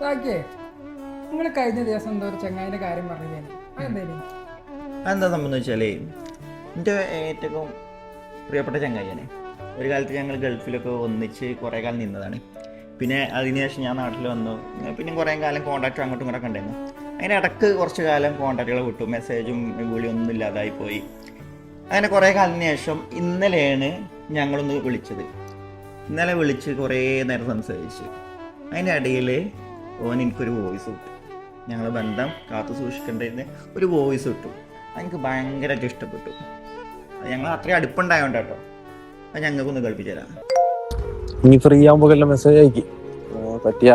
Okay. നിങ്ങൾ കഴിഞ്ഞ ദിവസം എന്തോ ഒരു ചങ്ങായിൻ്റെ കാര്യം പറഞ്ഞു. അതെന്തേലും അതെന്താ സംഭവം വെച്ചാലേ, എൻ്റെ ഏറ്റവും പ്രിയപ്പെട്ട ചങ്ങായിയാണ്. ഒരു കാലത്ത് ഞങ്ങൾ ഗൾഫിലൊക്കെ ഒന്നിച്ച് കുറേ കാലം നിന്നതാണ്. പിന്നെ അതിനുശേഷം ഞാൻ നാട്ടിൽ വന്നു. പിന്നെ കുറേ കാലം കോൺടാക്റ്റും അങ്ങോട്ടും ഇങ്ങോട്ടൊക്കെ ഉണ്ടായിരുന്നു. അതിന് ഇടയ്ക്ക് കുറച്ച് കാലം കോൺടാക്റ്റുകൾ വിട്ടു, മെസ്സേജും വിളിയൊന്നും ഇല്ലാതായി പോയി. അങ്ങനെ കുറേ കാലത്തിന് ശേഷം ഇന്നലെയാണ് ഞങ്ങളൊന്ന് വിളിച്ചത്. ഇന്നലെ വിളിച്ച് കുറേ നേരം സംസാരിച്ച് അതിൻ്റെ ഇടയിൽ ഓൻ എനിക്കൊരു വോയിസ് കിട്ടും. ഞങ്ങളുടെ ബന്ധം കാത്തു സൂക്ഷിക്കേണ്ടതിന് ഒരു വോയിസ് കിട്ടും. എനിക്ക് ഭയങ്കരമായിട്ട് ഇഷ്ടപ്പെട്ടു. ഞങ്ങൾ അത്രയും അടുപ്പുണ്ടായോണ്ട് കേട്ടോ. അത് ഞങ്ങൾക്കൊന്ന് കളിപ്പിച്ചു തരാം. ഇനി ഫ്രീ ആകുമ്പോൾ എല്ലാം മെസ്സേജ് അയക്കി പറ്റിയ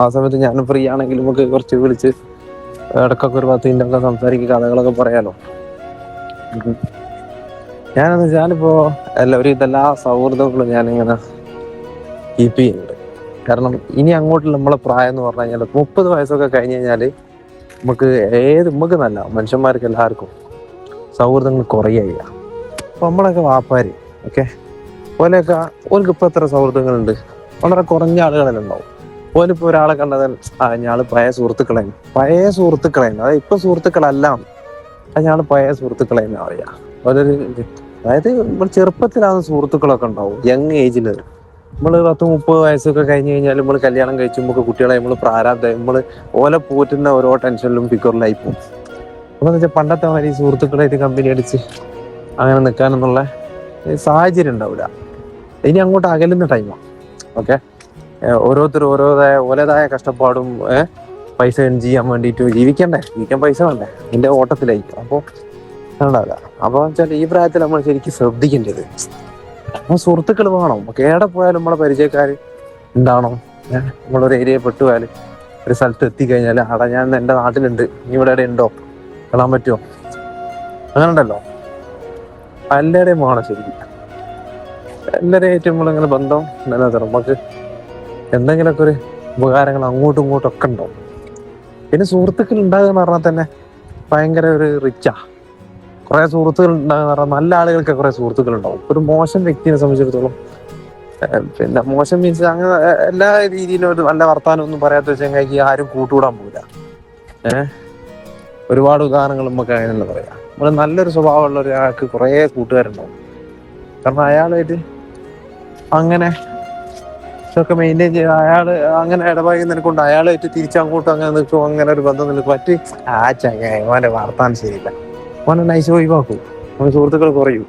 ആ സമയത്ത് ഞാനും ഫ്രീ ആണെങ്കിൽ നമുക്ക് കുറച്ച് വിളിച്ച് ഇടക്കൊക്കെ ഒരു 10 മിനിറ്റൊക്കെ സംസാരിക്കുക, കഥകളൊക്കെ പറയാലോ. ഞാനിപ്പോ ഇതെല്ലാ സൗഹൃദങ്ങളും ഞാനിങ്ങനെ കീപ്പ് ചെയ്യുന്നുണ്ട്. കാരണം ഇനി അങ്ങോട്ടുള്ള നമ്മളെ പ്രായം എന്ന് പറഞ്ഞു കഴിഞ്ഞാൽ 30 വയസ്സൊക്കെ കഴിഞ്ഞ് കഴിഞ്ഞാല് നമുക്ക് നല്ല മനുഷ്യന്മാർക്ക് എല്ലാവർക്കും സൗഹൃദങ്ങൾ കുറയുക. അപ്പൊ നമ്മളൊക്കെ വാപ്പാര് ഓക്കെ ഓർക്ക് ഇപ്പൊ എത്ര സൗഹൃദങ്ങളുണ്ട്? വളരെ കുറഞ്ഞ ആളുകളെല്ലാം ഉണ്ടാവും. ഓലിപ്പോ ഒരാളെ കണ്ടത് ഞാള് പഴയ സുഹൃത്തുക്കളെ അതായത് ഇപ്പൊ സുഹൃത്തുക്കളല്ല, ഞാള് പഴയ സുഹൃത്തുക്കളെ അറിയാം. അതായത് നമ്മൾ ചെറുപ്പത്തിലാണ് സുഹൃത്തുക്കളൊക്കെ ഉണ്ടാവും. യങ് ഏജില് നമ്മള് 10-30 വയസ്സൊക്കെ കഴിഞ്ഞ് കഴിഞ്ഞാൽ നമ്മൾ കല്യാണം കഴിച്ച് നമുക്ക് കുട്ടികളെ നമ്മള് ഓലെ പോറ്റുന്ന ഓരോ ടെൻഷനിലും ഫിഗറിലായി പോകും. അപ്പൊ വെച്ചാൽ പണ്ടത്തെ മാതിരി സുഹൃത്തുക്കളായിട്ട് കമ്പനി അടിച്ച് അങ്ങനെ നിൽക്കാനെന്നുള്ള സാഹചര്യം ഉണ്ടാവില്ല. ഇനി അങ്ങോട്ട് അകലുന്ന ടൈമാണ്. ഓക്കെ, ഓരോരുത്തരും ഓലേതായ കഷ്ടപ്പാടും പൈസ ഏൺ ചെയ്യാൻ വേണ്ടിയിട്ട് ജീവിക്കാൻ പൈസ വേണ്ടേ, ഇതിന്റെ ഓട്ടത്തിലായിരിക്കും. അപ്പോൾ ഉണ്ടാവില്ല. അപ്പൊ വെച്ചാൽ ഈ പ്രായത്തിൽ നമ്മൾ ശരിക്കും ശ്രദ്ധിക്കേണ്ടത് നമ്മൾ സുഹൃത്തുക്കൾ വേണം. നമുക്ക് എവിടെ പോയാലും നമ്മളെ പരിചയക്കാർ ഉണ്ടാവണം. നമ്മളൊരു ഏരിയയിൽ പെട്ടുപോയാൽ ഒരു സ്ഥലത്ത് എത്തിക്കഴിഞ്ഞാൽ ഞാൻ എൻ്റെ നാട്ടിലുണ്ട്, നീ ഇവിടെ എവിടെ ഉണ്ടോ, കാണാൻ പറ്റുമോ, അങ്ങനെ ഉണ്ടല്ലോ. എല്ലാവരുടെയും വേണം ശരിക്കും. എല്ലാവരെയായിട്ടും നമ്മളിങ്ങനെ ബന്ധം നിലനിർത്തണം. നമുക്ക് എന്തെങ്കിലുമൊക്കെ ഒരു ഉപകാരങ്ങൾ അങ്ങോട്ടും ഇങ്ങോട്ടും ഒക്കെ ഉണ്ടാവും. പിന്നെ സുഹൃത്തുക്കൾ ഉണ്ടാകുക എന്ന് പറഞ്ഞാൽ തന്നെ ഭയങ്കര ഒരു റിച്ചാ. കുറെ സുഹൃത്തുക്കൾ ഉണ്ടാകുന്ന പറഞ്ഞാൽ നല്ല ആളുകൾക്ക് കുറെ സുഹൃത്തുക്കൾ ഉണ്ടാവും. ഒരു മോശം വ്യക്തിയെ സംബന്ധിച്ചിടത്തോളം പിന്നെ മോശം മീൻസ് അങ്ങനെ എല്ലാ രീതിയിലും ഒരു നല്ല വർത്താനം ഒന്നും പറയാത്ത ചങ്ങായിക്ക് ആരും കൂട്ടുകൂടാൻ പോകില്ല. ഒരുപാട് ഉദാഹരണങ്ങൾ നമുക്ക് അങ്ങനെയല്ല പറയാം. നമ്മൾ നല്ലൊരു സ്വഭാവമുള്ള ഒരാൾക്ക് കുറെ കൂട്ടുകാരുണ്ടാവും. കാരണം അയാളായിട്ട് അങ്ങനെ ഇതൊക്കെ മെയിൻറ്റെയിൻ ചെയ്ത് അയാള് അങ്ങനെ ഇടപഴകുന്നതിനെ കൊണ്ട് അയാളായിട്ട് തിരിച്ചങ്ങോട്ടും അങ്ങനെ നിൽക്കും. അങ്ങനെ ഒരു ബന്ധം നിൽക്കും. ആ ചങ്ങായി ഓന്റെ വർത്താനം ശരിയില്ല, ഓനെ നൈസ് ഒഴിവാക്കും, ഓന് സുഹൃത്തുക്കൾ കുറയും.